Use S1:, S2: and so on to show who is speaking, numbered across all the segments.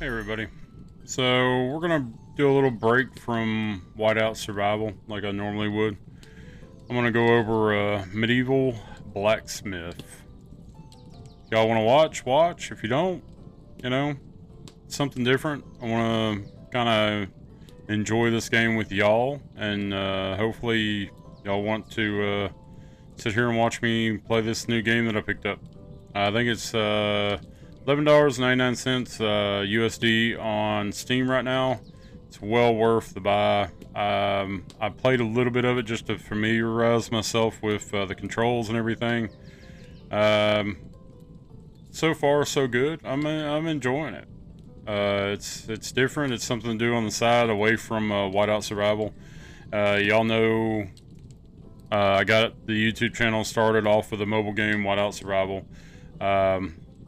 S1: Hey everybody. So we're gonna do a little break from Whiteout Survival like I normally would. I'm gonna go over Medieval Blacksmith. If y'all wanna watch. If you don't, you know, something different. I wanna kinda enjoy this game with y'all and hopefully y'all want to sit here and watch me play this new game that I picked up. I think it's $11.99 USD on Steam right now. It's well worth the buy. I played a little bit of it just to familiarize myself with the controls and everything. Um, so far, so good. I'm enjoying it. It's different. It's something to do on the side away from Whiteout Survival. Y'all know I got the YouTube channel started off with a mobile game, Whiteout Survival.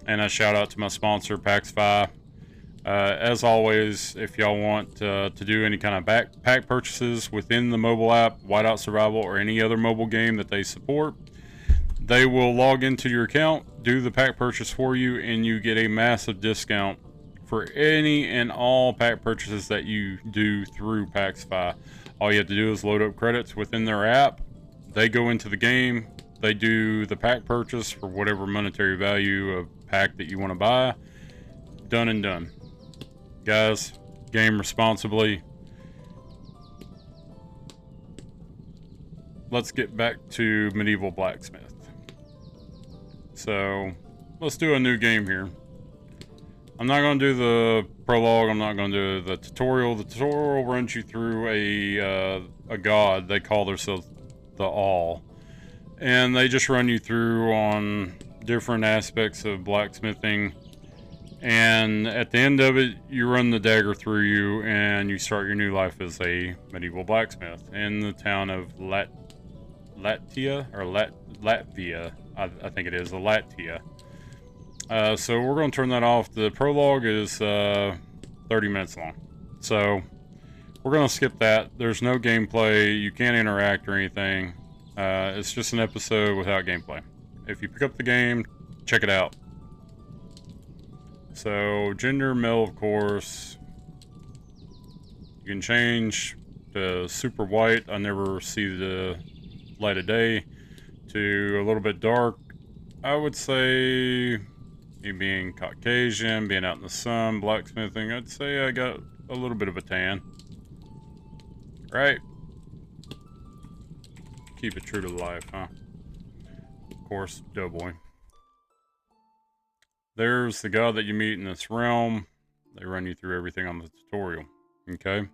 S1: And a shout out to my sponsor, PaxFi. As always, if y'all want to do any kind of pack purchases within the mobile app, Whiteout Survival, or any other mobile game that they support, they will log into your account, do the pack purchase for you, and you get a massive discount for any and all pack purchases that you do through PaxFi. All you have to do is load up credits within their app. They go into the game. They do the pack purchase for whatever monetary value of pack that you want to buy. Done and done. Guys, game responsibly. Let's get back to Medieval Blacksmith. So, let's do a new game here. I'm not going to do the prologue. I'm not going to do the tutorial. The tutorial runs you through a god. They call themselves the All. And they just run you through on different aspects of blacksmithing. And at the end of it, you run the dagger through you and you start your new life as a medieval blacksmith in the town of Latvia. I think it is, the Latvia. So we're going to turn that off. The prologue is 30 minutes long. So we're going to skip that. There's no gameplay. You can't interact or anything. It's just an episode without gameplay. If you pick up the game, check it out. So, gender, male, of course. You can change to super white. I never see the light of day. To a little bit dark. I would say me being Caucasian, being out in the sun, blacksmithing, I'd say I got a little bit of a tan. Right? Keep it true to life, huh? Of course, Doughboy. There's the god that you meet in this realm. They run you through everything on the tutorial. Okay?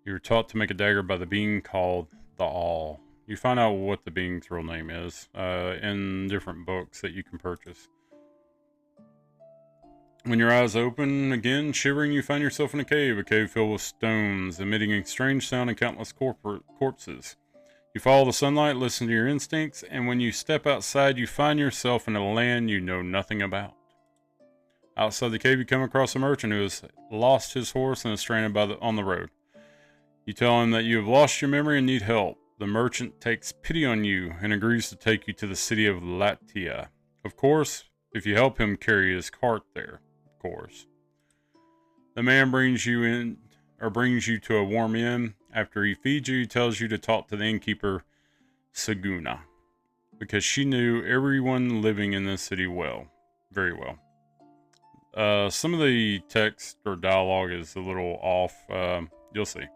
S1: You were taught to make a dagger by the being called the All. You find out what the being's real name is in different books that you can purchase. When your eyes open again, shivering, you find yourself in a cave filled with stones, emitting a strange sound and countless corpses. You follow the sunlight, listen to your instincts, and when you step outside, you find yourself in a land you know nothing about. Outside the cave, you come across a merchant who has lost his horse and is stranded on the road. You tell him that you have lost your memory and need help. The merchant takes pity on you and agrees to take you to the city of Latvia. Of course, if you help him carry his cart there, of course. The man brings you to a warm inn. After he feeds you, he tells you to talk to the innkeeper, Siguna, because she knew everyone living in this city well, very well. Some of the text or dialogue is a little off. You'll see.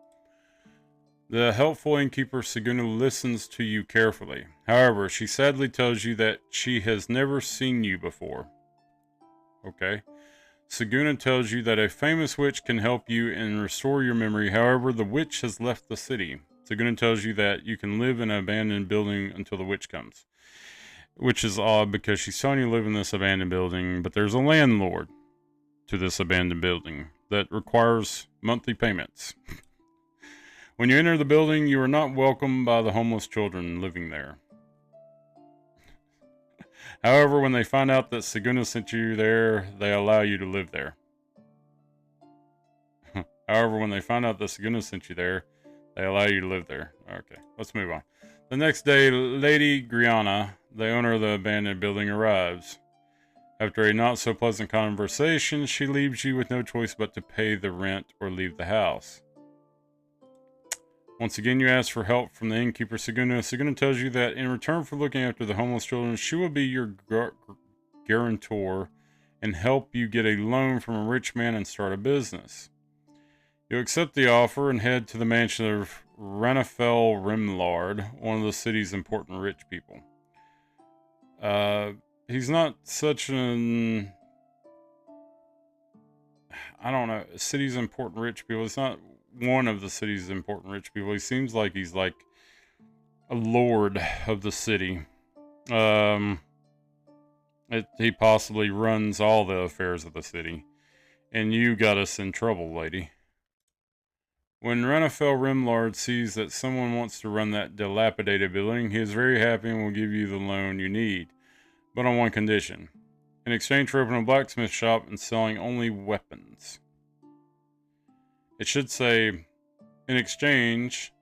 S1: The helpful innkeeper, Siguna, listens to you carefully. However, she sadly tells you that she has never seen you before. Okay. Siguna tells you that a famous witch can help you and restore your memory. However, the witch has left the city. Siguna tells you that you can live in an abandoned building until the witch comes. Which is odd because she's telling you to live in this abandoned building, but there's a landlord to this abandoned building that requires monthly payments. When you enter the building, you are not welcomed by the homeless children living there. However, when they find out that Siguna sent you there, they allow you to live there. However, when they find out that Siguna sent you there, they allow you to live there. Okay, let's move on. The next day, Lady Griana, the owner of the abandoned building, arrives. After a not so pleasant conversation, she leaves you with no choice but to pay the rent or leave the house. Once again, you ask for help from the innkeeper Seguna. Seguna tells you that in return for looking after the homeless children, she will be your guarantor and help you get a loan from a rich man and start a business. You accept the offer and head to the mansion of Ranafel Rimlard, one of the city's important rich people. He's not such an... I don't know, city's important rich people. It's not one of the city's important rich people. He seems like he's like a lord of the city. He possibly runs all the affairs of the city. And you got us in trouble, lady. When Ranafel Rimlard sees that someone wants to run that dilapidated building, he is very happy and will give you the loan you need, but on one condition. In exchange for opening a blacksmith shop and selling only weapons. It should say, in exchange,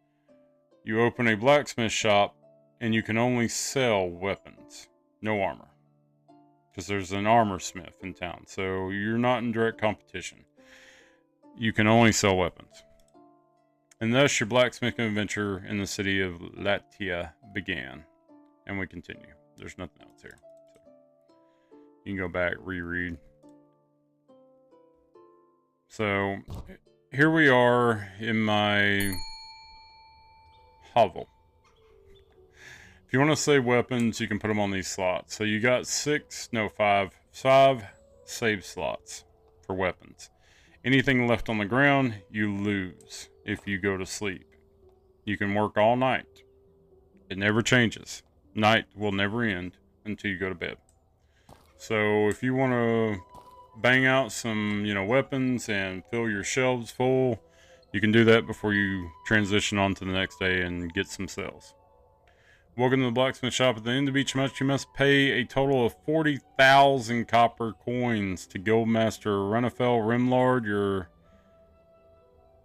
S1: you open a blacksmith shop and you can only sell weapons, no armor. Because there's an armor smith in town, so you're not in direct competition. You can only sell weapons. And thus your blacksmithing adventure in the city of Latia began. And we continue. There's nothing else here. So you can go back, reread. So here we are in my hovel. If you want to save weapons, you can put them on these slots. So you got five save slots for weapons. Anything left on the ground, you lose if you go to sleep. You can work all night. It never changes. Night will never end until you go to bed. So if you want to bang out some, weapons and fill your shelves full, you can do that before you transition on to the next day and get some sales. Welcome to the blacksmith shop. At the end of each month, you must pay a total of 40,000 copper coins to Guildmaster Ranafel Rimlard,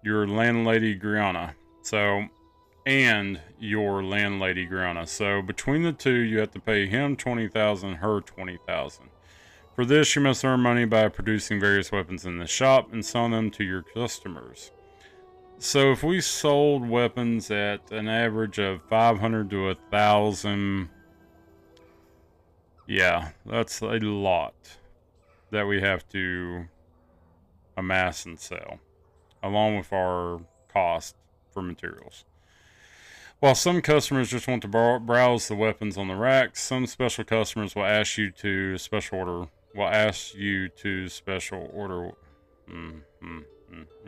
S1: your landlady Griana. And your landlady Griana. So between the two, you have to pay him 20,000, her 20,000. For this, you must earn money by producing various weapons in the shop and selling them to your customers. So if we sold weapons at an average of 500 to 1,000, yeah, that's a lot that we have to amass and sell, along with our cost for materials. While some customers just want to browse the weapons on the racks, some special customers will ask you to special order.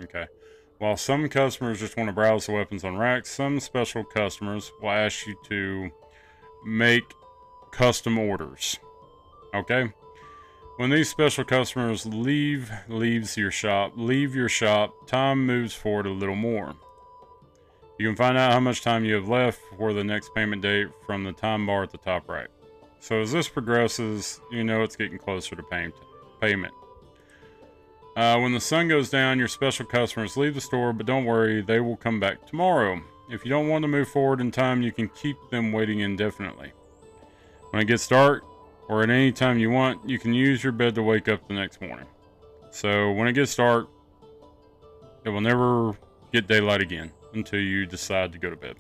S1: Okay. While some customers just want to browse the weapons on racks, some special customers will ask you to make custom orders. Okay? When these special customers leave your shop, time moves forward a little more. You can find out how much time you have left for the next payment date from the time bar at the top right. So as this progresses, it's getting closer to payment. When the sun goes down, your special customers leave the store, but don't worry, they will come back tomorrow. If you don't want to move forward in time, you can keep them waiting indefinitely. When it gets dark, or at any time you want, you can use your bed to wake up the next morning. So when it gets dark, it will never get daylight again until you decide to go to bed.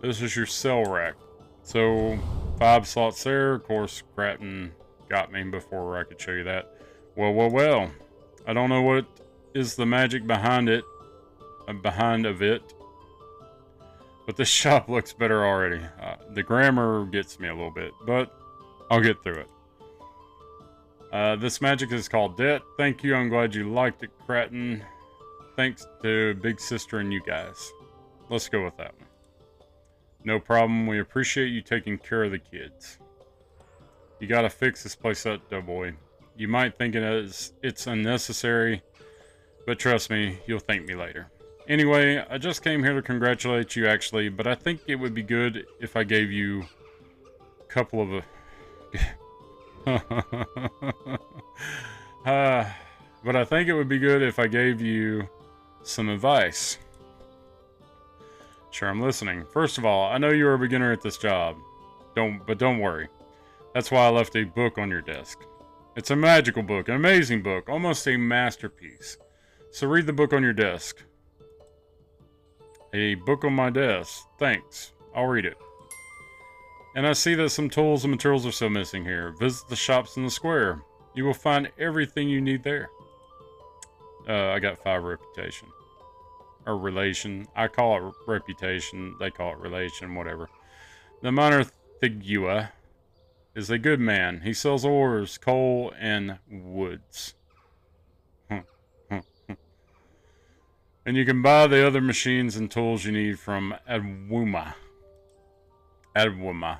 S1: This is your cell rack. So 5 slots there. Of course, Grattan got me before I could show you that. Well. I don't know what is the magic behind it. But this shop looks better already. The grammar gets me a little bit, but I'll get through it. This magic is called debt. Thank you. I'm glad you liked it, Grattan. Thanks to Big Sister and you guys. Let's go with that one. No problem. We appreciate you taking care of the kids. You gotta fix this place up, Doughboy. You might think it's unnecessary, but trust me, you'll thank me later. Anyway, I just came here to congratulate you actually, but I think it would be good if I gave you a couple of... but I think it would be good if I gave you some advice. Sure, I'm listening. First of all, I know you're a beginner at this job. Don't worry. That's why I left a book on your desk. It's a magical book, an amazing book, almost a masterpiece. So read the book on your desk. A book on my desk. Thanks. I'll read it. And I see that some tools and materials are still missing here. Visit the shops in the square. You will find everything you need there. I got 5 reputation. Or relation. I call it reputation. They call it relation, whatever. The miner Thigua is a good man. He sells ores, coal, and woods. And you can buy the other machines and tools you need from Adwuma. Adwuma.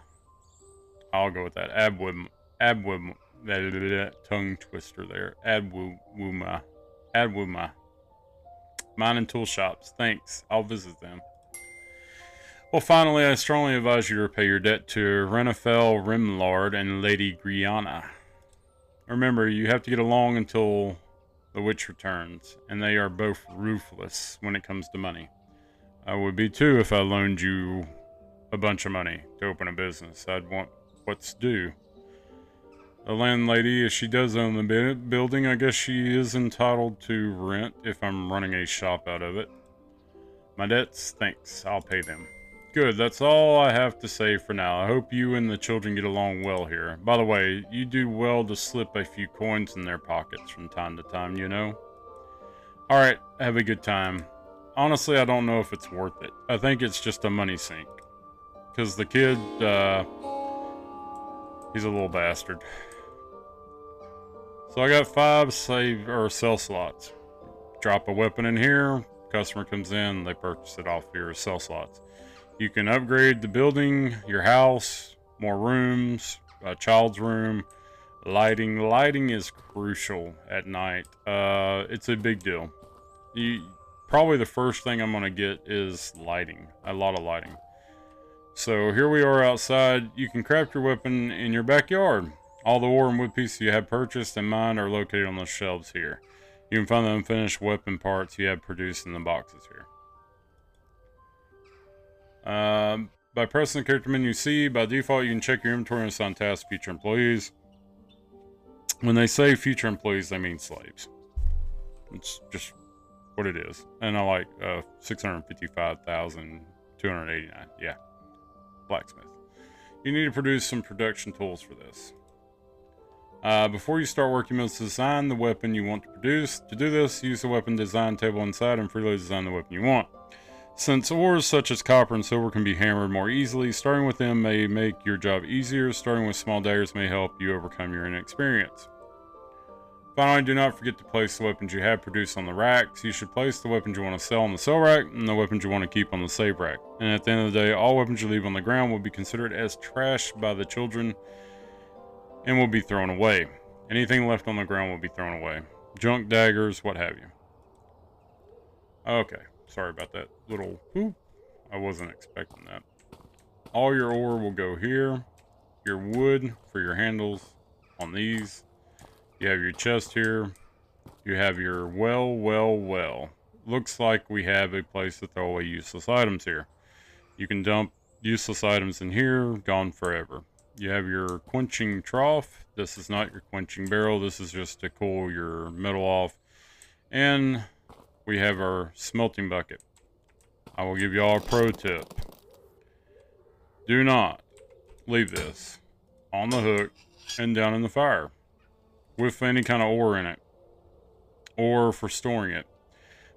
S1: I'll go with that. Adwuma. That tongue twister there. Adwuma. Adwuma. Mine and tool shops. Thanks. I'll visit them. Well, finally, I strongly advise you to repay your debt to Renafel Rimlard and Lady Griana. Remember, you have to get along until the witch returns, and they are both ruthless when it comes to money. I would be too if I loaned you a bunch of money to open a business. I'd want what's due. The landlady, if she does own the building, I guess she is entitled to rent if I'm running a shop out of it. My debts, thanks, I'll pay them. Good, that's all I have to say for now. I hope you and the children get along well here. By the way, you do well to slip a few coins in their pockets from time to time, you know? Alright, have a good time. Honestly, I don't know if it's worth it. I think it's just a money sink. Because the kid, he's a little bastard. So I got 5 sell slots. Drop a weapon in here, customer comes in, they purchase it off your sell slots. You can upgrade the building, your house, more rooms, a child's room, lighting. Lighting is crucial at night. It's a big deal. Probably the first thing I'm going to get is lighting. A lot of lighting. So here we are outside. You can craft your weapon in your backyard. All the ore and wood pieces you have purchased and mined are located on the shelves here. You can find the unfinished weapon parts you have produced in the boxes here. By pressing the character menu C, by default you can check your inventory and assign tasks to future employees. When they say future employees, they mean slaves. It's just what it is. And I like 655,289. Yeah. Blacksmith. You need to produce some production tools for this. Before you start work, you must design the weapon you want to produce. To do this, use the weapon design table inside and freely design the weapon you want. Since ores such as copper and silver can be hammered more easily, starting with them may make your job easier. Starting with small daggers may help you overcome your inexperience. Finally, do not forget to place the weapons you have produced on the racks. You should place the weapons you want to sell on the sell rack and the weapons you want to keep on the save rack. And at the end of the day, all weapons you leave on the ground will be considered as trash by the children and will be thrown away. Anything left on the ground will be thrown away. Junk, daggers, what have you. Okay. Sorry about that little poop. I wasn't expecting that. All your ore will go here. Your wood for your handles on these. You have your chest here. You have your well. Looks like we have a place to throw away useless items here. You can dump useless items in here. Gone forever. You have your quenching trough. This is not your quenching barrel. This is just to cool your metal off. And we have our smelting bucket. I will give you all a pro tip. Do not leave this on the hook and down in the fire with any kind of ore in it or for storing it.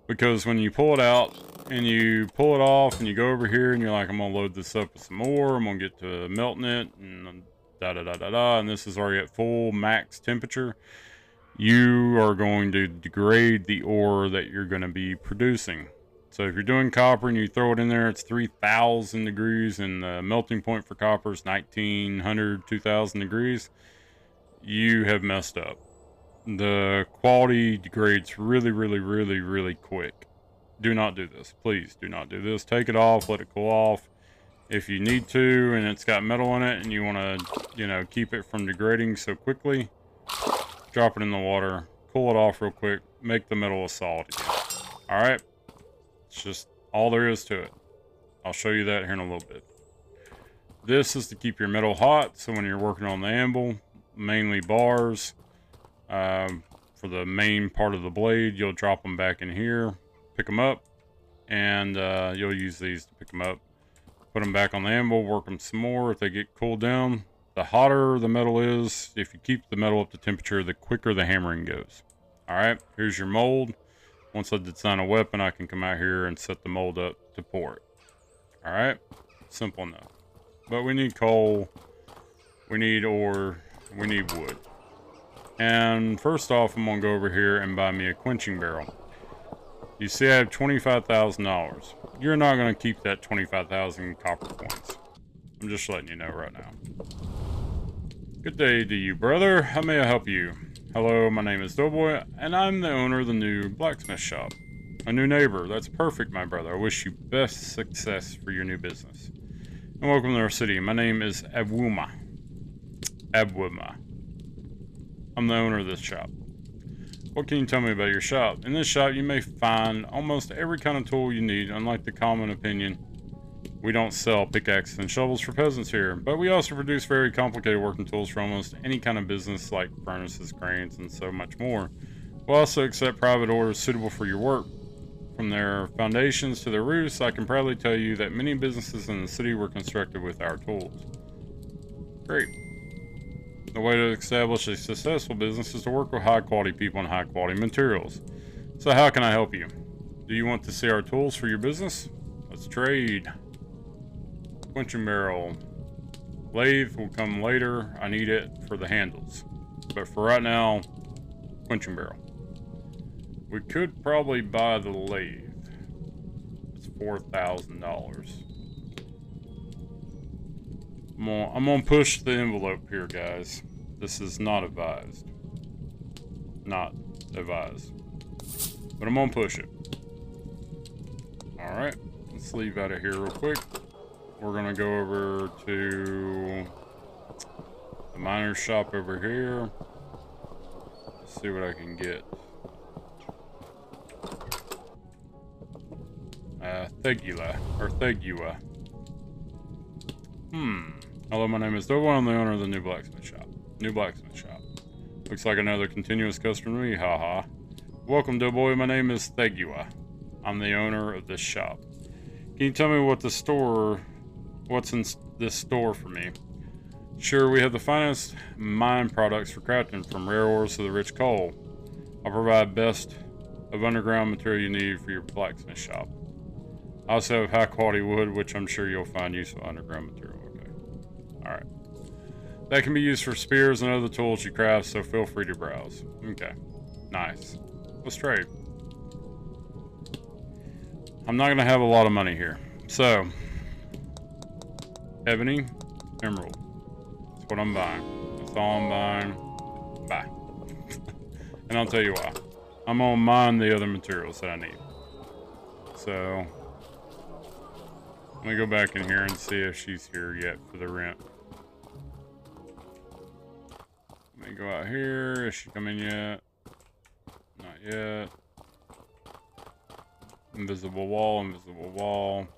S1: Because when you pull it out and you pull it off and you go over here and you're like, I'm going to load this up with some more, I'm going to get to melting it and and this is already at full max temperature, you are going to degrade the ore that you're going to be producing. So if you're doing copper and you throw it in there, it's 3,000 degrees and the melting point for copper is 1,900, 2,000 degrees. You have messed up. The quality degrades really quick. Do not do this. Please do not do this. Take it off, let it cool off. If you need to and it's got metal in it and you want to, keep it from degrading so quickly, drop it in the water, cool it off real quick, make the metal a solid again. Alright? It's just all there is to it. I'll show you that here in a little bit. This is to keep your metal hot, so when you're working on the anvil, mainly bars, for the main part of the blade, you'll drop them back in here, pick them up, and you'll use these to pick them up. Put them back on the anvil, work them some more. If they get cooled down, the hotter the metal is, if you keep the metal up to temperature, the quicker the hammering goes. Alright, here's your mold. Once I design a weapon, I can come out here and set the mold up to pour it. Alright, simple enough. But we need coal, we need ore, we need wood. And first off, I'm going to go over here and buy me a quenching barrel. You see I have $25,000. You're not going to keep that 25,000 copper coins. I'm just letting you know right now. Good day to you, brother. How may I help you? Hello, my name is Doughboy, and I'm the owner of the new blacksmith shop. A new neighbor. That's perfect, my brother. I wish you best success for your new business. And welcome to our city. My name is Abwuma. Abwuma. I'm the owner of this shop. What can you tell me about your shop? In this shop, you may find almost every kind of tool you need. Unlike the common opinion, we don't sell pickaxes and shovels for peasants here, but we also produce very complicated working tools for almost any kind of business like furnaces, cranes, and so much more. We also accept private orders suitable for your work. From their foundations to their roofs, I can proudly tell you that many businesses in the city were constructed with our tools. Great. The way to establish a successful business is to work with high-quality people and high-quality materials. So how can I help you? Do you want to see our tools for your business? Let's trade. Quenching barrel. Lathe will come later. I need it for the handles. But for right now, quenching barrel. We could probably buy the lathe. It's $4,000. I'm gonna push the envelope here, guys. This is not advised. Not advised. But I'm gonna push it. Alright, let's leave out of here real quick. We're gonna go over to the miner's shop over here. Let's see what I can get. Thegua. Hello, my name is Dovo. I'm the owner of the new blacksmith shop. Looks like another continuous customer to me, haha. Welcome, Doughboy. My name is Thegua. I'm the owner of this shop. Can you tell me what's in this store for me? Sure, we have the finest mine products for crafting, from rare ores to the rich coal. I'll provide best of underground material you need for your blacksmith shop. I also have high quality wood, which I'm sure you'll find useful underground material. Okay. Alright. That can be used for spears and other tools you craft, so feel free to browse. Okay. Nice. Let's trade. I'm not going to have a lot of money here. So, ebony, emerald. That's what I'm buying. That's all I'm buying. Bye. And I'll tell you why. I'm going to mine the other materials that I need. So, let me go back in here and see if she's here yet for the rent. Let me go out here. Is she coming yet? Not yet. Invisible wall, invisible wall.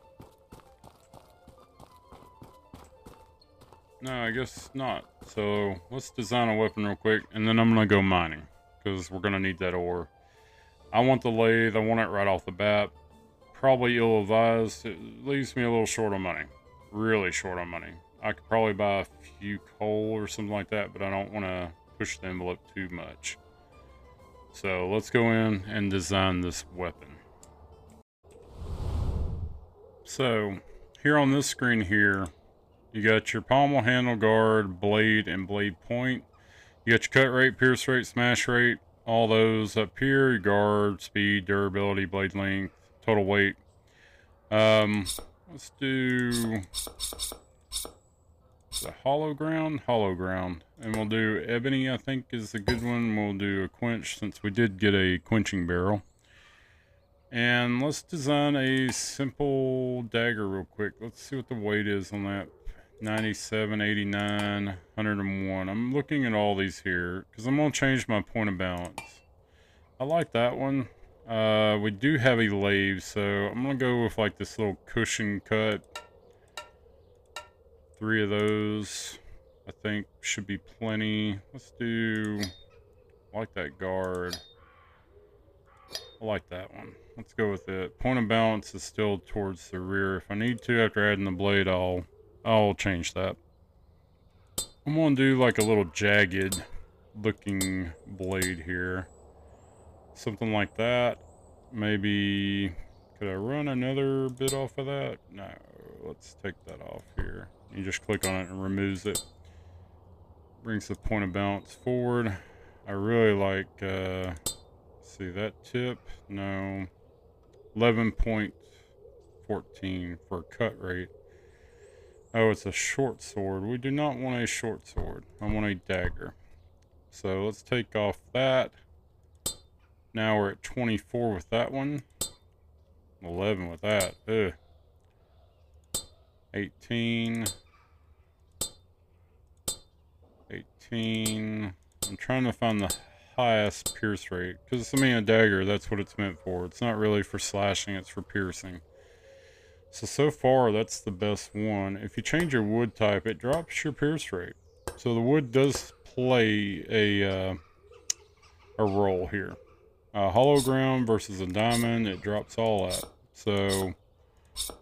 S1: No, I guess not. So, let's design a weapon real quick, and then I'm going to go mining, because we're going to need that ore. I want the lathe. I want it right off the bat. Probably ill-advised. It leaves me a little short on money. Really short on money. I could probably buy a few coal or something like that, but I don't want to push the envelope too much. So let's go in and design this weapon. So here on this screen here, you got your pommel, handle, guard, blade, and blade point. You got your cut rate, pierce rate, smash rate, all those up here. Your guard, speed, durability, blade length, total weight. Let's do the hollow ground, and we'll do ebony. I think is a good one. We'll do a quench since we did get a quenching barrel. And let's design a simple dagger real quick. Let's see what the weight is on that. 97, 89, 101. I'm looking at all these here because I'm going to change my point of balance. I like that one. We do have a lathe, so I'm going to go with like this little cushion cut. 3 of those, I think, should be plenty. Let's do, I like that guard. I like that one. Let's go with it. Point of balance is still towards the rear. If I need to, after adding the blade, I'll change that. I'm gonna do like a little jagged looking blade here. Something like that. Maybe, could I run another bit off of that? No, let's take that off here. You just click on it and removes it. Brings the point of balance forward. I really like, see that tip? No. 11.14 for cut rate. Oh, it's a short sword. We do not want a short sword. I want a dagger. So let's take off that. Now we're at 24 with that one. 11 with that. Ugh. 18. 18. I'm trying to find the highest pierce rate. Because I mean, a dagger, that's what it's meant for. It's not really for slashing, it's for piercing. So far, that's the best one. If you change your wood type, it drops your pierce rate. So the wood does play a role here. Hollow ground versus a diamond, it drops all that. So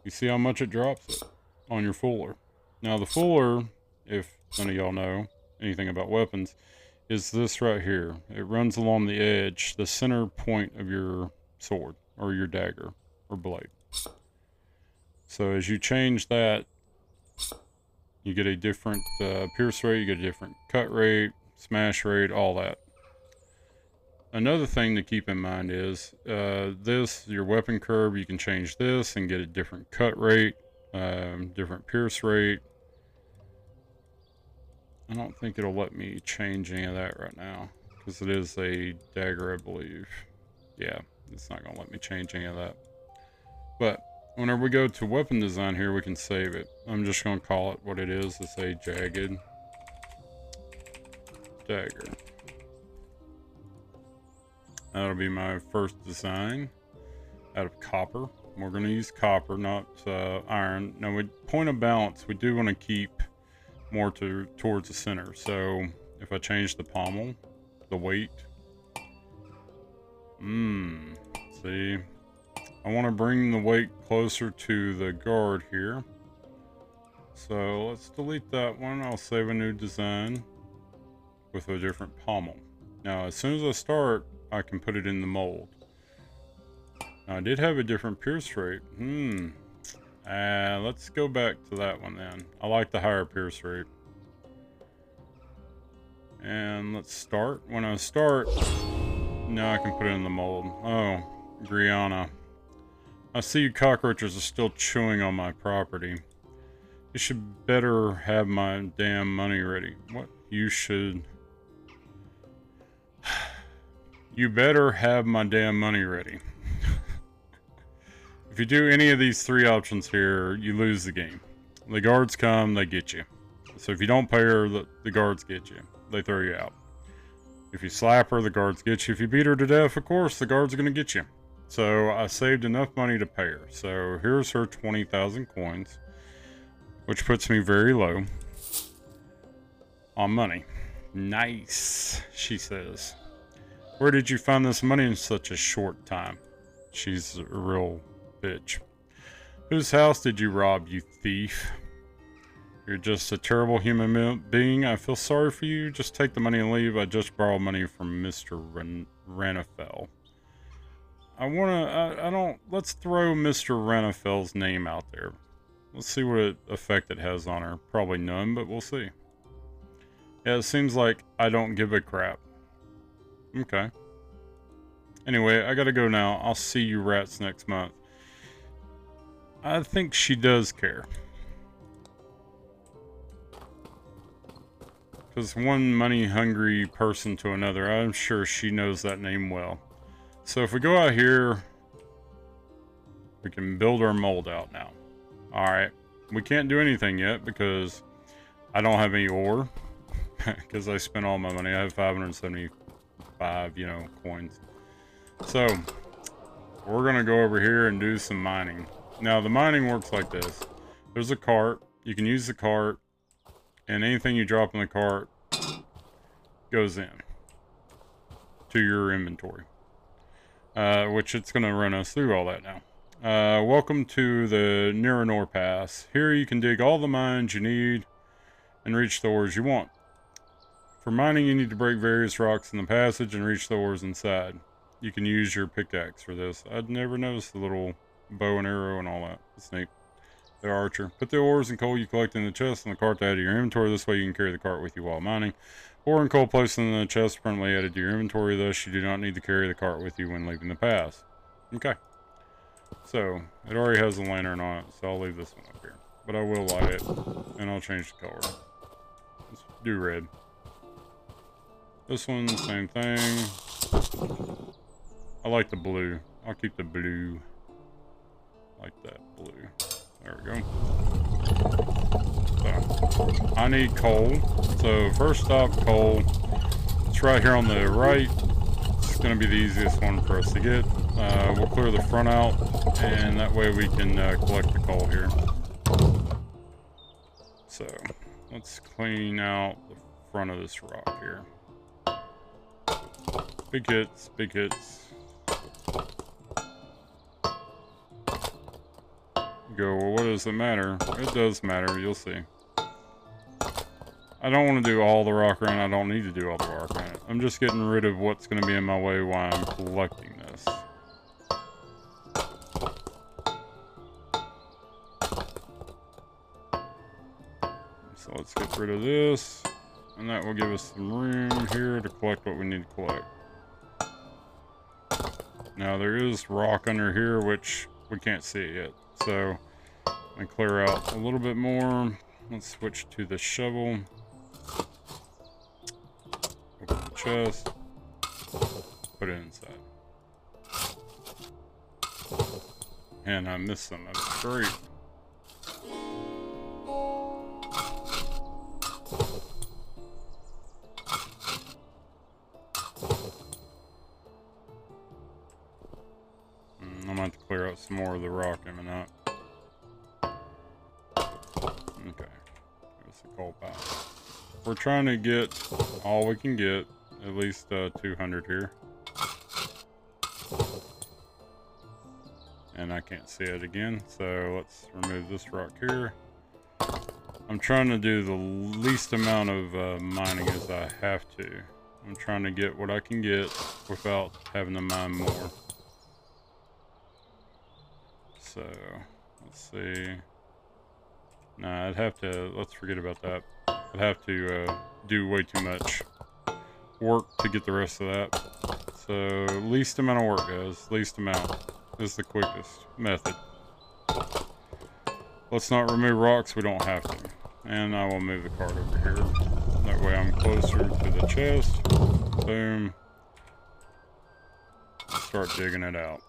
S1: you see how much it drops it on your fuller. Now the fuller, if none of y'all know anything about weapons, is this right here. It runs along the edge, the center point of your sword or your dagger or blade. So as you change that, you get a different pierce rate, you get a different cut rate, smash rate, all that. Another thing to keep in mind is your weapon curve, you can change this and get a different cut rate, different pierce rate. I don't think it'll let me change any of that right now because it is a dagger, I believe. Yeah, it's not going to let me change any of that. But whenever we go to weapon design here, we can save it. I'm just going to call it what it is. It's a jagged dagger. That'll be my first design out of copper. We're going to use copper, not iron. Now, with point of balance, we do want to keep more towards the center. So if I change the pommel, the weight, see, I want to bring the weight closer to the guard here. So let's delete that one. I'll save a new design with a different pommel. Now, as soon as I start, I can put it in the mold. Now, I did have a different pierce rate. Let's go back to that one then. I like the higher pierce rate. And let's start. When I start, now I can put it in the mold. Oh, Griana. I see you cockroaches are still chewing on my property. You should better have my damn money ready. What? You should... You better have my damn money ready. If you do any of these 3 options here, you lose the game. The guards come, they get you. So if you don't pay her, the guards get you. They throw you out. If you slap her, the guards get you. If you beat her to death, of course, the guards are going to get you. So I saved enough money to pay her. So here's her 20,000 coins, which puts me very low on money. Nice, she says. Where did you find this money in such a short time? She's a real bitch. Whose house did you rob, you thief? You're just a terrible human being. I feel sorry for you. Just take the money and leave. I just borrowed money from Mr. Ranafel. Let's throw Mr. Ranafel's name out there. Let's see what effect it has on her. Probably none, but we'll see. Yeah, it seems like I don't give a crap. Okay. Anyway, I gotta go now. I'll see you rats next month. I think she does care. Because one money-hungry person to another, I'm sure she knows that name well. So if we go out here, we can build our mold out now. Alright. We can't do anything yet because I don't have any ore. Because I spent all my money. I have 575, coins. So, we're going to go over here and do some mining. Now, the mining works like this. There's a cart. You can use the cart and anything you drop in the cart goes in to your inventory, which it's going to run us through all that now. Welcome to the Niranor Pass. Here you can dig all the mines you need and reach the ores you want. For mining, you need to break various rocks in the passage and reach the ores inside. You can use your pickaxe for this. I'd never noticed the little bow and arrow and all that. That's neat. The archer. Put the ores and coal you collect in the chest and the cart to add to your inventory. This way you can carry the cart with you while mining. Ore and coal placed in the chest permanently added to your inventory. Thus, you do not need to carry the cart with you when leaving the pass. Okay. So, it already has a lantern on it, so I'll leave this one up here. But I will light it, and I'll change the color. Let's do red. This one, same thing. I like the blue. I'll keep the blue. Like that blue. There we go. So, I need coal. So, first stop, coal. It's right here on the right. It's going to be the easiest one for us to get. We'll clear the front out, and that way we can collect the coal here. So, let's clean out the front of this rock here. Big hits, big hits. You go, well, what does it matter? It does matter, you'll see. I don't want to do all the rock around. I don't need to do all the rock around. I'm just getting rid of what's going to be in my way while I'm collecting this. So let's get rid of this. And that will give us some room here to collect what we need to collect. Now there is rock under here which we can't see yet. So I'm going to clear out a little bit more. Let's switch to the shovel. Open the chest. Put it inside. And I missed some. That's great. I'm going to have to clear out some more of the rock, am I not? Okay. There's the coal pile. We're trying to get all we can get, at least 200 here. And I can't see it again, so let's remove this rock here. I'm trying to do the least amount of mining as I have to. I'm trying to get what I can get without having to mine more. So, let's see. Nah, I'd have to, let's forget about that. I'd have to do way too much work to get the rest of that. So, least amount of work, guys. Least amount is the quickest method. Let's not remove rocks we don't have to. And I will move the cart over here. That way I'm closer to the chest. Boom. Start digging it out.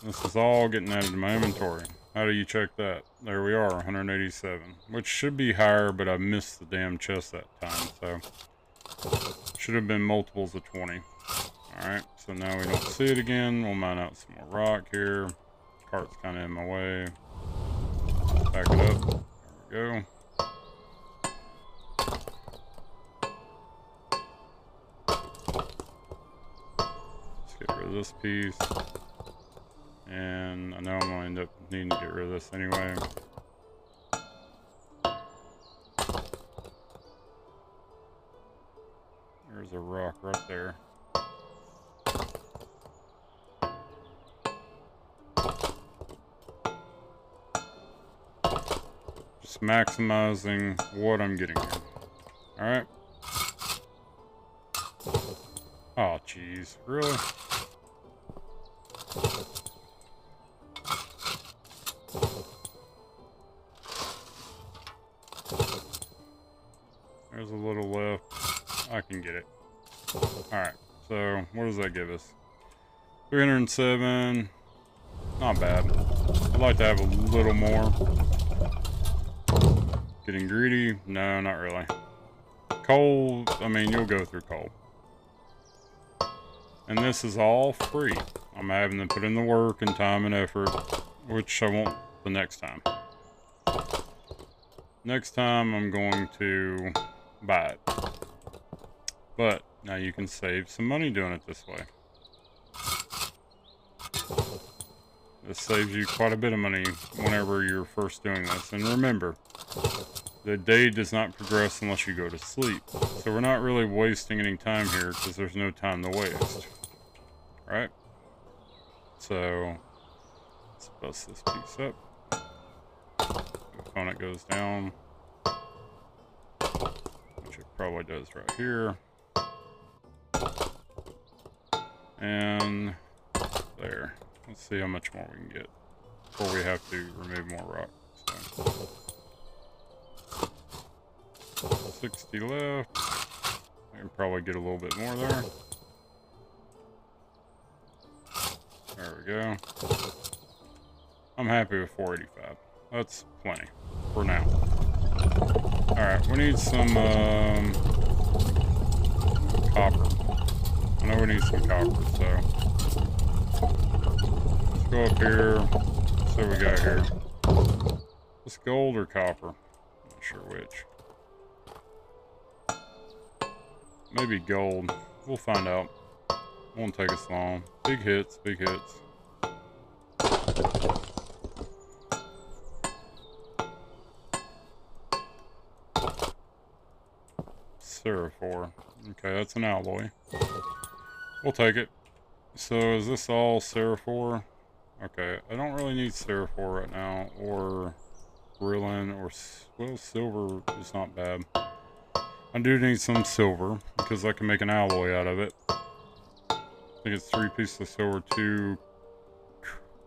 S1: This is all getting added to my inventory. How do you check that? There we are, 187. Which should be higher, but I missed the damn chest that time, so... Should have been multiples of 20. Alright, so now we don't see it again. We'll mine out some more rock here. Cart's kind of in my way. Back it up. There we go. Let's get rid of this piece. And I know I'm going to end up needing to get rid of this anyway. There's a rock right there. Just maximizing what I'm getting here. Alright. Oh, jeez. Really? There's a little left. I can get it. Alright, so what does that give us? 307. Not bad. I'd like to have a little more. Getting greedy? No, not really. Coal, I mean, you'll go through coal. And this is all free. I'm having to put in the work and time and effort, which I won't the next time. Next time I'm going to buy it. But now you can save some money doing it this way. This saves you quite a bit of money whenever you're first doing this. And remember, the day does not progress unless you go to sleep. So we're not really wasting any time here because there's no time to waste. Right? So let's bust this piece up. The component goes down, which it probably does right here. And there. Let's see how much more we can get before we have to remove more rock. So 60 left. I can probably get a little bit more there. There we go. I'm happy with 485. That's plenty for now. Alright, we need some copper. I know we need some copper, so let's go up here. See what we got here. This gold or copper? Not sure which. Maybe gold. We'll find out. Won't take us long. Big hits, big hits. Seraphore. Okay, that's an alloy. We'll take it. So is this all Seraphore? Okay, I don't really need Seraphore right now, or Beryllium, or, well, silver is not bad. I do need some silver, because I can make an alloy out of it. I think it's 3 pieces of silver, 2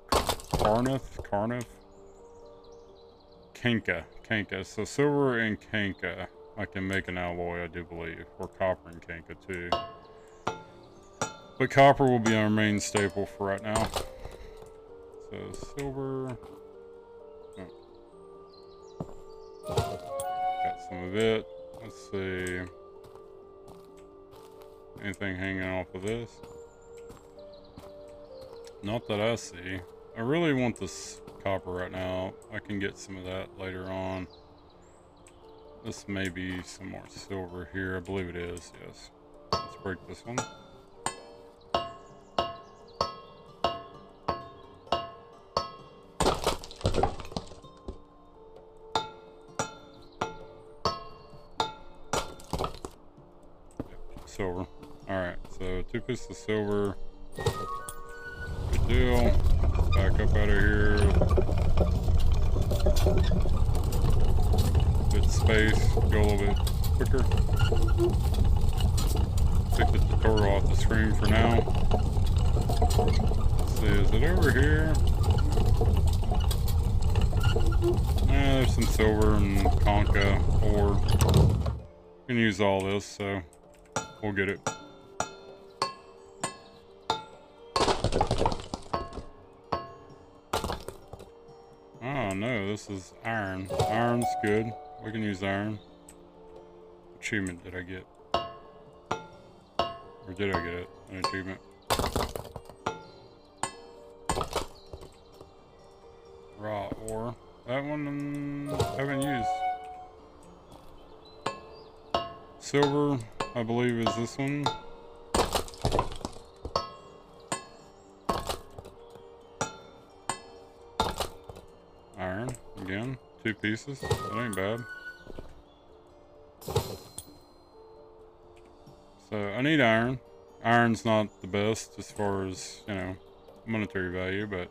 S1: Carnith? Kanka. So silver and Kanka, I can make an alloy, I do believe, or copper and Kanka too. But copper will be our main staple for right now. So silver. Oh. Got some of it. Let's see. Anything hanging off of this? Not that I see. I really want this copper right now. I can get some of that later on. This may be some more silver here. I believe it is, yes. Let's break this one. Silver. Alright, so 2 pieces of silver. Good deal. Back up out of here. Bit space. Go a little bit quicker. Take the tutorial off the screen for now. Let's see, is it over here? There's some silver and Conca ore. We can use all this, so we'll get it. Oh no, this is iron. Iron's good. We can use iron. What achievement did I get? Or did I get it? An achievement. Raw ore. That one I haven't used. Silver, I believe, is this one. Iron, again, 2 pieces. That ain't bad. So I need iron. Iron's not the best as far as, you know, monetary value, but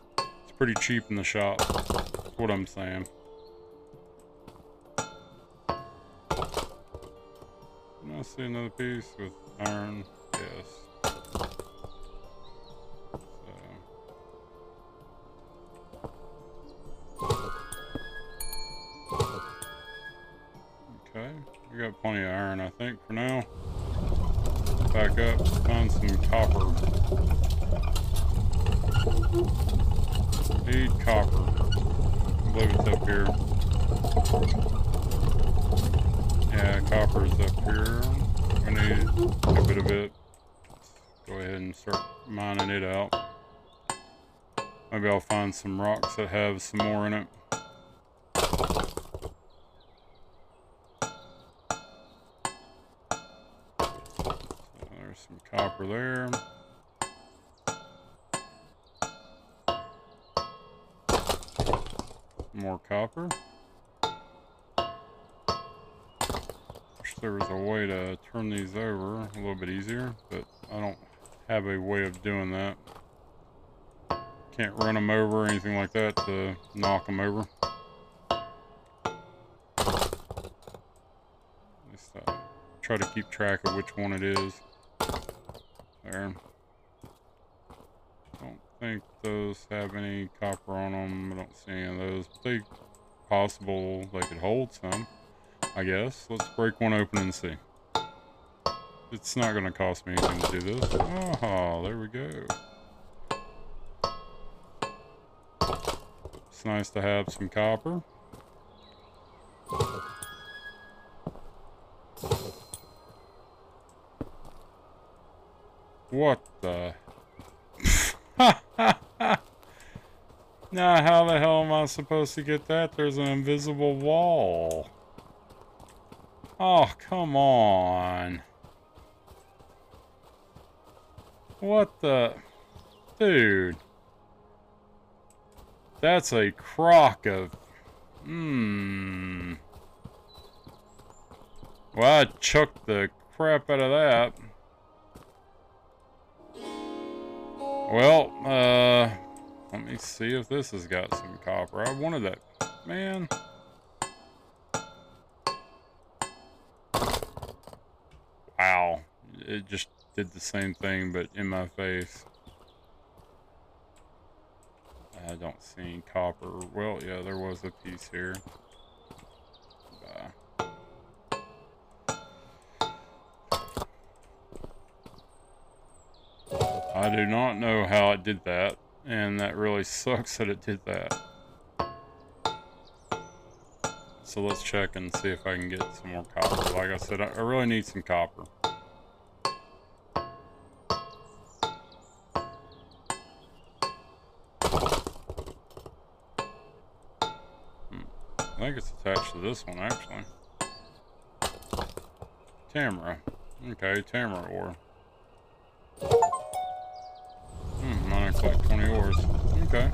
S1: it's pretty cheap in the shop. That's what I'm saying. I see another piece with iron. Yes. Okay, we got plenty of iron, I think, for now. Back up, find some copper. Need copper. I believe it's up here. Yeah, copper's up here. We need a bit of it. Let's go ahead and start mining it out. Maybe I'll find some rocks that have some more in it. So there's some copper there. More copper. Wish there was a way to turn these over a little bit easier, but I don't have a way of doing that. Can't run them over or anything like that to knock them over. At least I try to keep track of which one it is. There. Don't think those have any copper on them. I don't see any of those. But they possible they could hold some, I guess. Let's break one open and see. It's not going to cost me anything to do this. Oh, there we go. It's nice to have some copper. What the? Now, how the hell am I supposed to get that? There's an invisible wall. Oh, come on. What the? Dude. That's a crock of... Well, I chucked the crap out of that. Well, let me see if this has got some copper. I wanted that. Man. Wow. It just did the same thing, but in my face. I don't see any copper. Well, yeah, there was a piece here. I do not know how it did that, and that really sucks that it did that. So let's check and see if I can get some more copper. Like I said, I really need some copper. I think it's attached to this one, actually. Tamara. Okay, Tamara ore. I'm gonna collect 20 ores. Okay.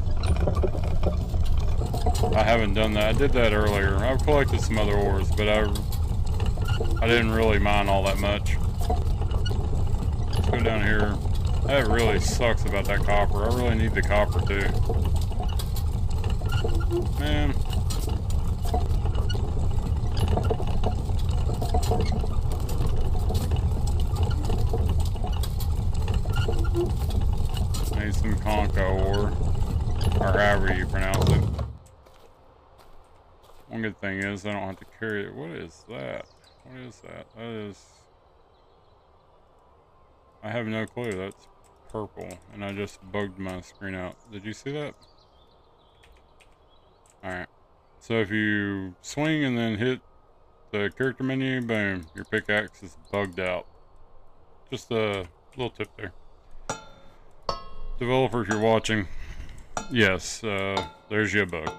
S1: I haven't done that. I did that earlier. I've collected some other ores, but I didn't really mine all that much. Let's go down here. That really sucks about that copper. I really need the copper too. Man. Need some Conco ore, or however you pronounce it. One good thing is I don't have to carry it. What is that? What is that? That is... I have no clue. That's purple, and I just bugged my screen out. Did you see that? Alright. So if you swing and then hit the character menu, boom, your pickaxe is bugged out. Just a little tip there. Developer, if you're watching, yes, there's your bug.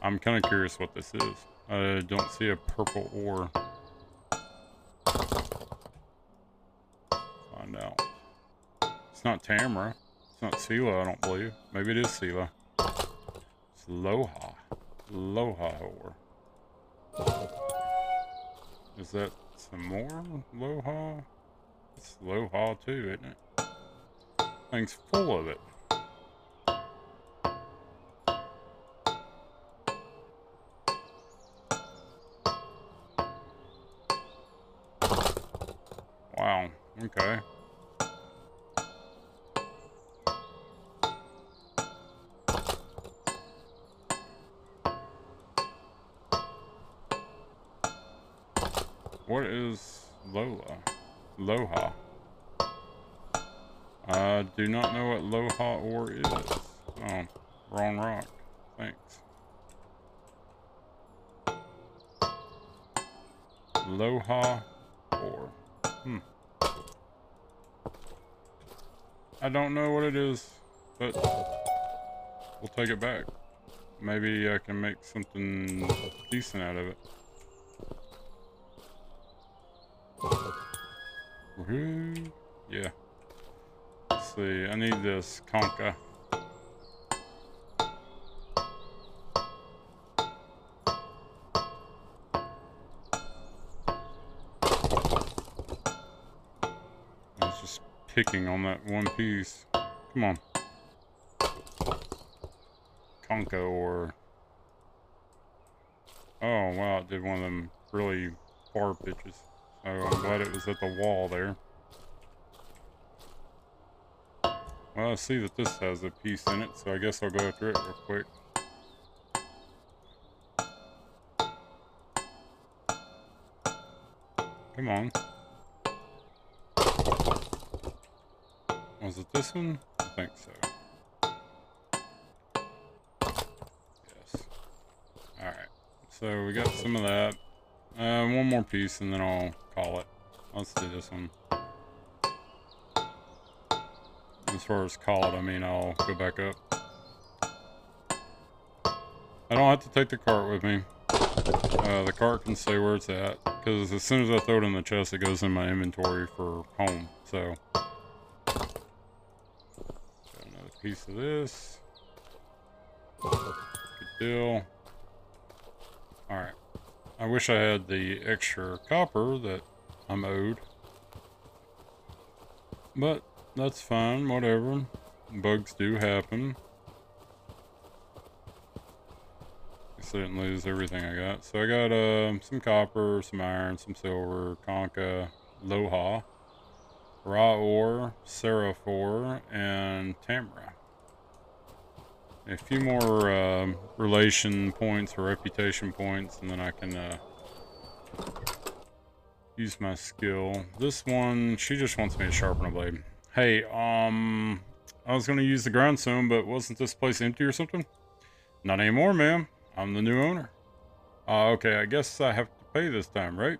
S1: I'm kind of curious what this is. I don't see a purple ore. Find out. It's not Tamara. It's not Sela, I don't believe. Maybe it is Sela. It's Loha. Loha ore. Is that some more Loha? It's Loha too, isn't it? Thing's full of it. Wow, okay. What is Lola? Loha. I do not know what Loha ore is. Oh, wrong rock. Thanks. Loha ore. I don't know what it is. but we'll take it back. Maybe I can make something decent out of it. Woohoo! Yeah. Let's see, I need this concha. I was just picking on that one piece. Come on. Concha or... Oh, wow, it did one of them really far pitches. So I'm glad it was at the wall there. Well, I see that this has a piece in it, so I guess I'll go after it real quick. Come on. Was it this one? I think so. Yes. Alright. So we got some of that. One more piece and then I'll call it. Let's do this one. As far as call it, I mean I'll go back up. I don't have to take the cart with me. The cart can stay where it's at. Because as soon as I throw it in the chest, it goes in my inventory for home. So... piece of this. Good deal. Alright. I wish I had the extra copper that I'm owed. But that's fine, whatever. Bugs do happen. I didn't lose everything I got. So I got some copper, some iron, some silver, concha, loha, raw ore, seraphore, and tamra. A few more relation points or reputation points, and then I can use my skill. This one, she just wants me to sharpen a blade. Hey, I was gonna use the grindstone, but wasn't this place empty or something? Not anymore, ma'am. I'm the new owner. Okay, I guess I have to pay this time, right?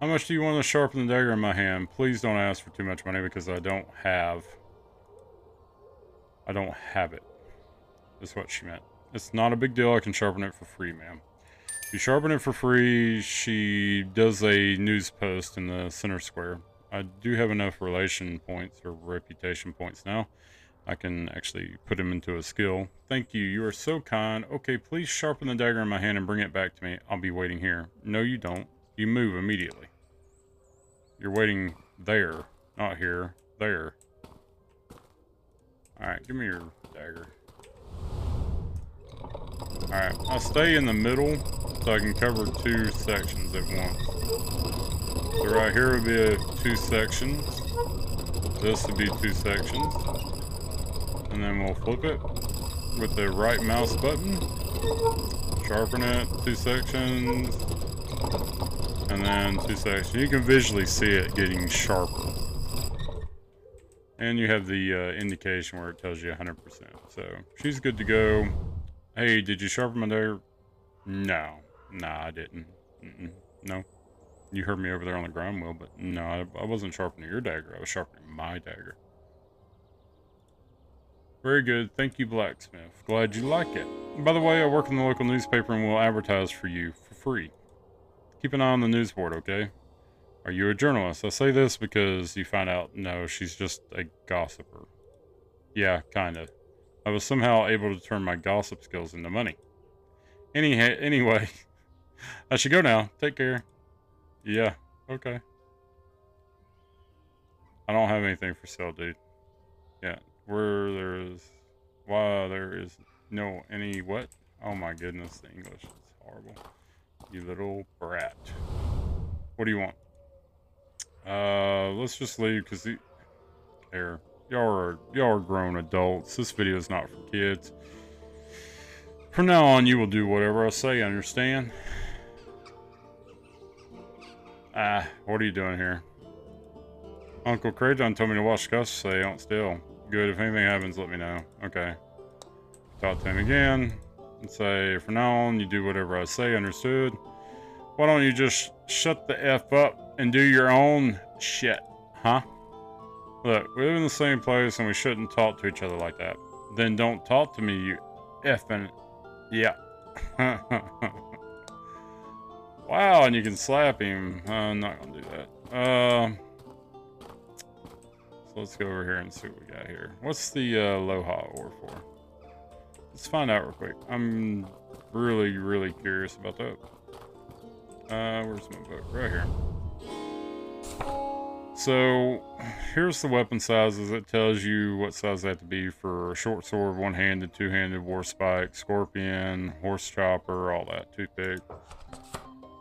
S1: How much do you want to sharpen the dagger in my hand? Please don't ask for too much money because I don't have it. That's what she meant. It's not a big deal. I can sharpen it for free, ma'am. If you sharpen it for free, she does a news post in the center square. I do have enough relation points or reputation points now. I can actually put them into a skill. Thank you. You are so kind. Okay, please sharpen the dagger in my hand and bring it back to me. I'll be waiting here. No, you don't. You move immediately. You're waiting there, not here. There. Alright, give me your dagger. Alright, I'll stay in the middle so I can cover two sections at once. So right here would be two sections. This would be two sections. And then we'll flip it with the right mouse button. Sharpen it, two sections. And then two sections. You can visually see it getting sharper. And you have the indication where it tells you 100%. So she's good to go. Hey, did you sharpen my dagger? No. Nah, I didn't. No. You heard me over there on the grind wheel, but no, I wasn't sharpening your dagger. I was sharpening my dagger. Very good. Thank you, blacksmith. Glad you like it. By the way, I work in the local newspaper and will advertise for you for free. Keep an eye on the news board, okay? Are you a journalist? I say this because you find out, no, she's just a gossiper. Yeah, kind of. I was somehow able to turn my gossip skills into money. Anyway, I should go now. Take care. Yeah, okay. I don't have anything for sale, dude. Yeah, why there is no any what? Oh my goodness, the English is horrible. You little brat. What do you want? Let's just leave because here. Y'all are grown adults. This video is not for kids. From now on, you will do whatever I say, understand? What are you doing here? Uncle Craydon told me to watch Gus say don't steal. Good, if anything happens, let me know. Okay. Talk to him again. And say, from now on, you do whatever I say, understood? Why don't you just shut the F up and do your own shit, huh? Look, we live in the same place and we shouldn't talk to each other like that. Then don't talk to me, you effing... Yeah. Wow, and you can slap him. I'm not gonna do that. So let's go over here and see what we got here. What's the Aloha ore for? Let's find out real quick. I'm really, really curious about that. Where's my book? Right here. So, here's the weapon sizes. It tells you what size they have to be for a short sword, one-handed, two-handed, war spike, scorpion, horse chopper, all that, toothpick.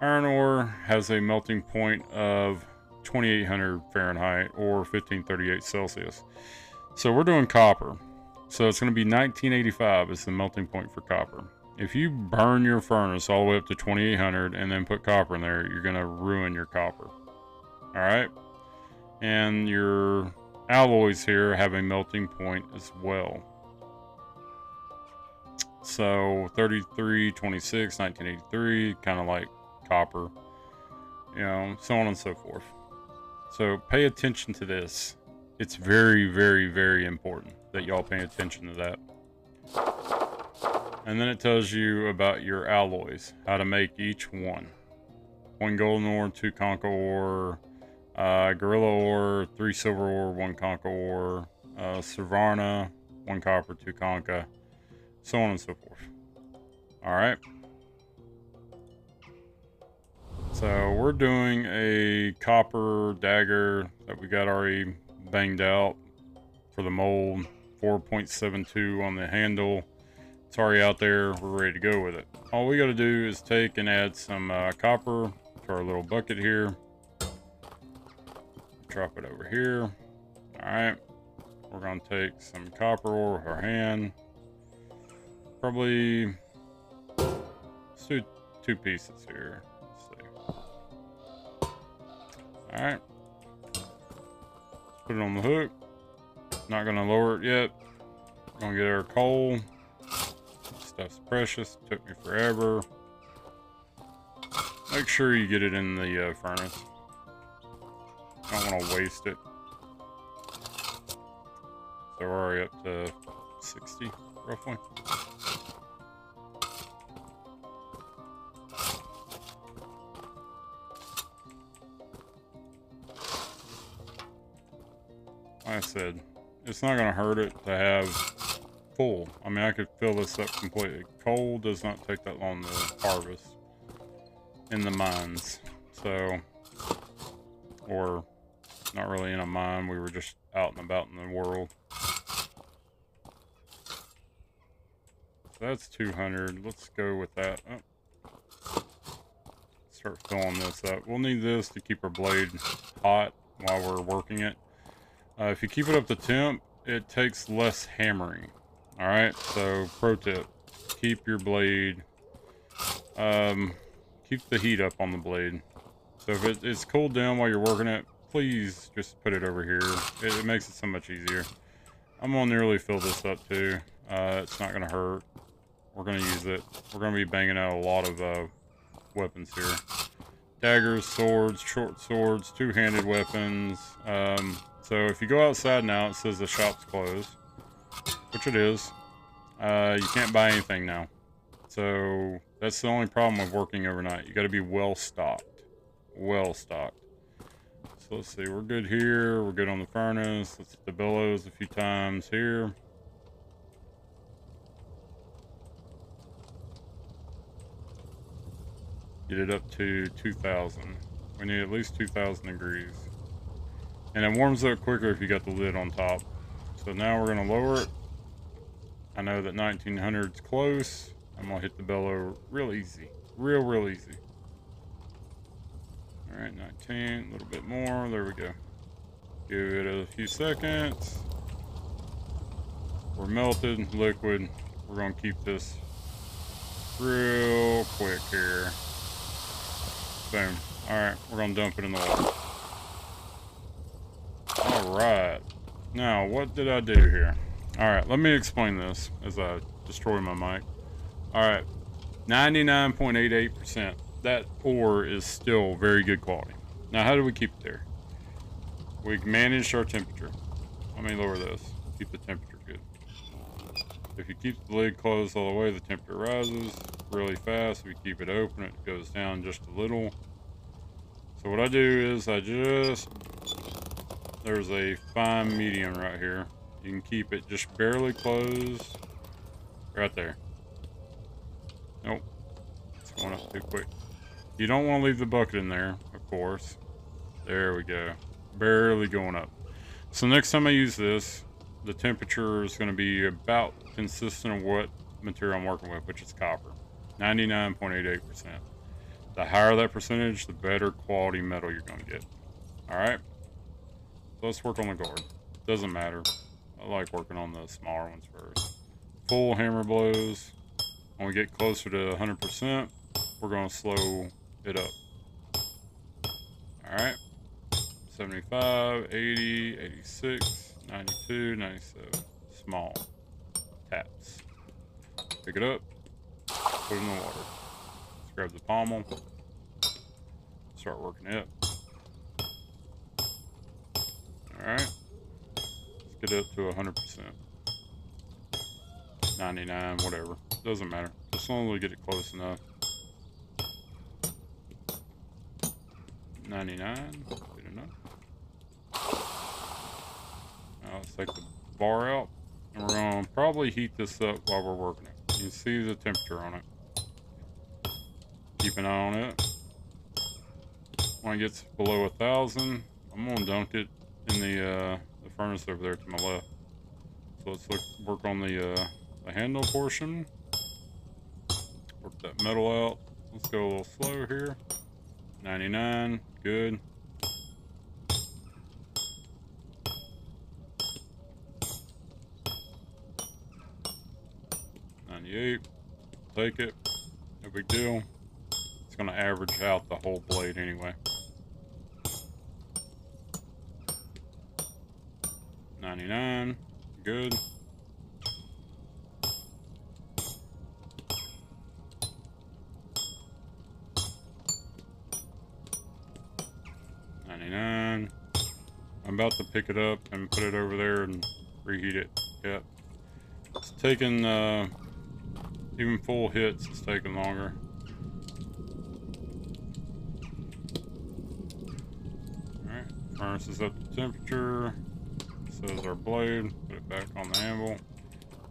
S1: Iron ore has a melting point of 2800 Fahrenheit or 1538 Celsius. So we're doing copper. So it's going to be 1985 is the melting point for copper. If you burn your furnace all the way up to 2800 and then put copper in there, you're going to ruin your copper. Alright? And your alloys here have a melting point as well. So 33, 26, 1983, kind of like copper. You know, so on and so forth. So pay attention to this. It's very, very, very important that y'all pay attention to that. And then it tells you about your alloys, how to make each one. 1 golden ore, 2 concha ore, gorilla ore, 3 silver ore, 1 concha ore, Savarna, 1 copper, 2 concha, so on and so forth. Alright. So we're doing a copper dagger that we got already banged out for the mold. 4.72 on the handle. It's already out there. We're ready to go with it. All we got to do is take and add some copper to our little bucket here. Drop it over here. Alright. We're going to take some copper ore with our hand. Probably... let's do 2 pieces here. Alright. Put it on the hook. Not gonna lower it yet. Gonna get our coal. Stuff's precious. Took me forever. Make sure you get it in the furnace. Don't want to waste it. So we're already up to 60, roughly. Like I said, it's not going to hurt it to have full. I mean, I could fill this up completely. Coal does not take that long to harvest in the mines. So, or not really in a mine. We were just out and about in the world. So that's 200. Let's go with that. Oh. Start filling this up. We'll need this to keep our blade hot while we're working it. If you keep it up to temp, it takes less hammering. Alright, so pro tip. Keep your blade, keep the heat up on the blade. So if it's cooled down while you're working it, please just put it over here. It makes it so much easier. I'm gonna nearly fill this up too. It's not gonna hurt. We're gonna use it. We're gonna be banging out a lot of weapons here. Daggers, swords, short swords, two-handed weapons. So if you go outside now, it says the shop's closed, which it is. You can't buy anything now. So that's the only problem with working overnight. You got to be well stocked. Well stocked. So let's see, we're good here. We're good on the furnace. Let's hit the bellows a few times here. Get it up to 2,000. We need at least 2,000 degrees. And it warms up quicker if you got the lid on top. So now we're going to lower it. I know that 1900's close. I'm going to hit the bellow real easy. Real easy. Alright, 19. A little bit more. There we go. Give it a few seconds. We're melted. Liquid. We're going to keep this real quick here. Boom. Alright, we're going to dump it in the water. Alright. Now, what did I do here? Alright, let me explain this as I destroy my mic. Alright, 99.88%. That ore is still very good quality. Now, how do we keep it there? We managed our temperature. Let me lower this. Keep the temperature good. If you keep the lid closed all the way, the temperature rises really fast. If you keep it open, it goes down just a little. So what I do is there's a fine medium right here. You can keep it just barely closed. Right there. Nope. It's going up too quick. You don't want to leave the bucket in there, of course. There we go. Barely going up. So next time I use this, the temperature is going to be about consistent of what material I'm working with, which is copper. 99.88%. The higher that percentage, the better quality metal you're going to get. Alright? So let's work on the guard. Doesn't matter. I like working on the smaller ones first. Full hammer blows. When we get closer to 100%, we're going to slow it up. Alright? 75, 80, 86, 92, 97. Small taps. Pick it up. Put it in the water. Let's grab the pommel. Start working it. Alright. Let's get it up to 100%. 99, whatever. Doesn't matter. Just as long as we get it close enough. 99. Good enough. Now let's take the bar out. And we're going to probably heat this up while we're working it. You can see the temperature on it. Keep an eye on it. When it gets below 1,000, I'm going to dunk it in the furnace over there to my left. So let's work on the handle portion. Work that metal out. Let's go a little slower here. 99, good. Take it, no big deal. It's going to average out the whole blade anyway. 99, good. $99. I'm about to pick it up and put it over there and reheat it. Yep. It's taking even full hits, it's taking longer. Alright, furnace is up to temperature. So is our blade. Put it back on the anvil.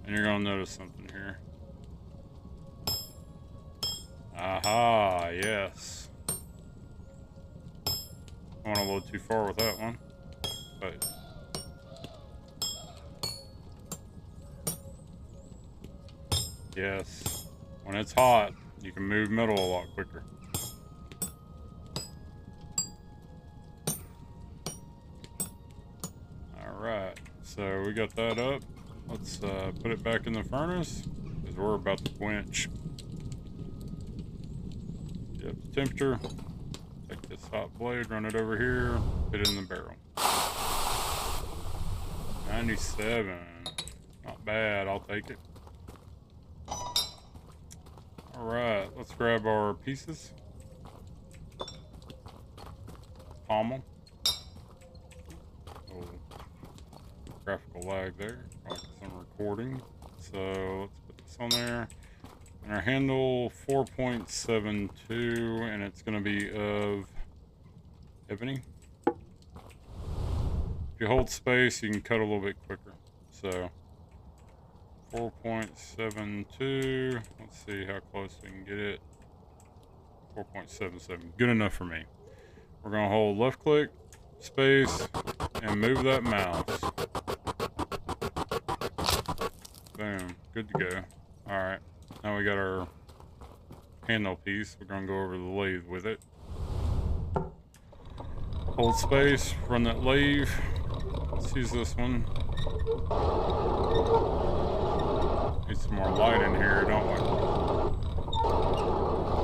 S1: And you're going to notice something here. Aha, yes. I went a little too far with that one. But yes, when it's hot, you can move metal a lot quicker. Alright, so we got that up. Let's put it back in the furnace, because we're about to quench. Get up the temperature. Take this hot blade, run it over here, put it in the barrel. 97. Not bad, I'll take it. Alright, let's grab our pieces. Pommel. Oh, graphical lag there, probably because I'm recording. So let's put this on there. And our handle 4.72, and it's going to be of ebony. If you hold space, you can cut a little bit quicker. So 4.72. Let's see how close we can get it. 4.77. Good enough for me. We're going to hold left click, space, and move that mouse. Boom. Good to go. Alright. Now we got our handle piece. We're going to go over the lathe with it. Hold space. Run that lathe. Let's use this one. Need some more light in here, don't we?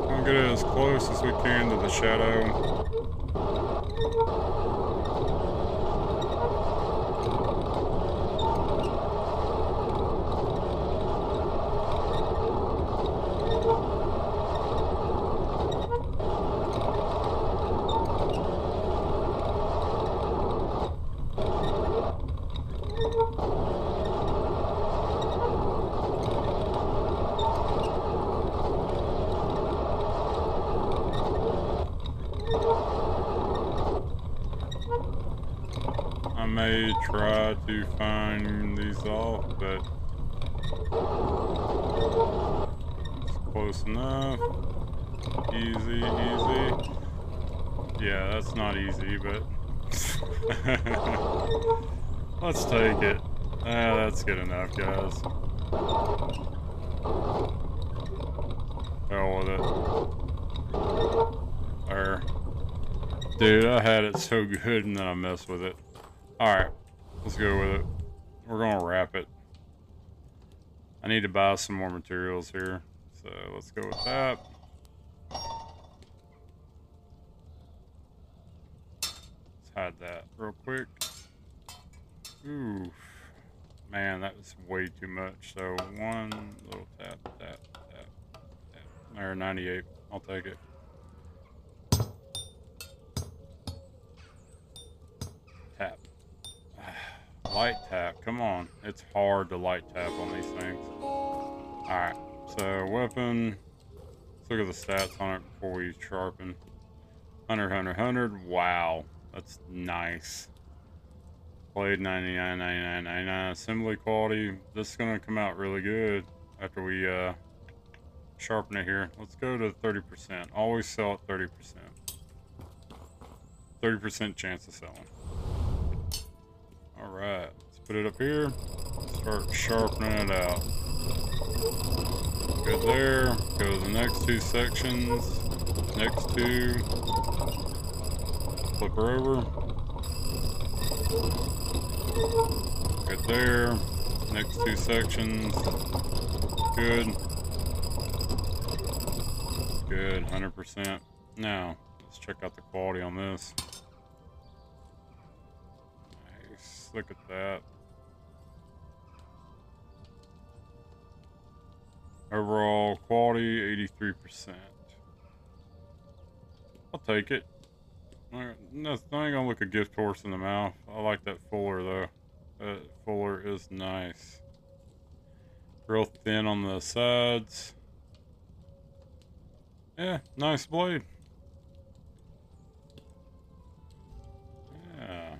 S1: We'll get it as close as we can to the shadow. may try to find these off, but it's close enough. Easy, easy. Yeah, that's not easy, but let's take it. That's good enough, guys. Hell with it. There. Dude, I had it so good and then I messed with it. Alright, let's go with it. We're gonna wrap it. I need to buy some more materials here, so let's go with that. Let's hide that real quick. Ooh, man, that was way too much. So one little tap, tap, tap, tap. There, 98. I'll take it. Tap. Light tap. Come on. It's hard to light tap on these things. Alright. So, weapon. Let's look at the stats on it before we sharpen. 100, 100, 100. Wow. That's nice. Blade 99, 99, 99. Assembly quality. This is going to come out really good after we sharpen it here. Let's go to 30%. Always sell at 30%. 30% chance of selling. Alright, let's put it up here. Start sharpening it out. Good there. Go to the next two sections. Next two. Flip her over. Good there. Next two sections. Good. Good, 100%. Now, let's check out the quality on this. Nice. Look at that. Overall quality, 83%. I'll take it. I ain't gonna look a gift horse in the mouth. I like that fuller though. That fuller is nice. Real thin on the sides. Yeah, nice blade. Yeah,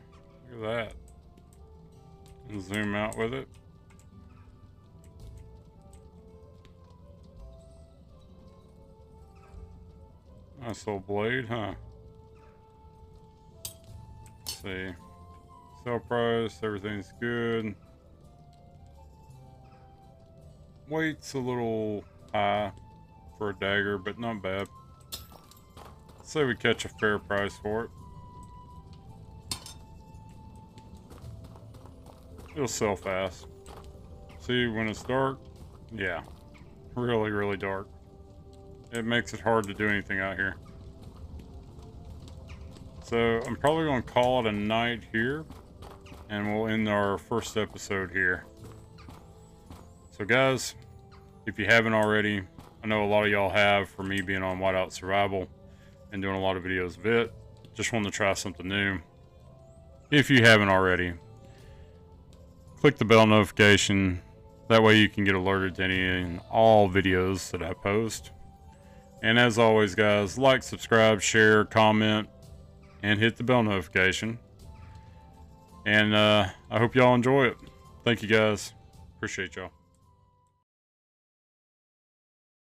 S1: look at that. And zoom out with it. Nice little blade, huh? Let's see. Sell price, everything's good. Weight's a little high for a dagger, but not bad. Let's say we catch a fair price for it. It'll sell fast. See, when it's dark, yeah, really, really dark. It makes it hard to do anything out here. So I'm probably going to call it a night here, and we'll end our first episode here. So guys, if you haven't already, I know a lot of y'all have for me being on Whiteout Survival and doing a lot of videos of it. Just wanted to try something new. If you haven't already, click the bell notification. That way you can get alerted to any and all videos that I post. And as always, guys, like, subscribe, share, comment, and hit the bell notification. And I hope y'all enjoy it. Thank you, guys. Appreciate y'all.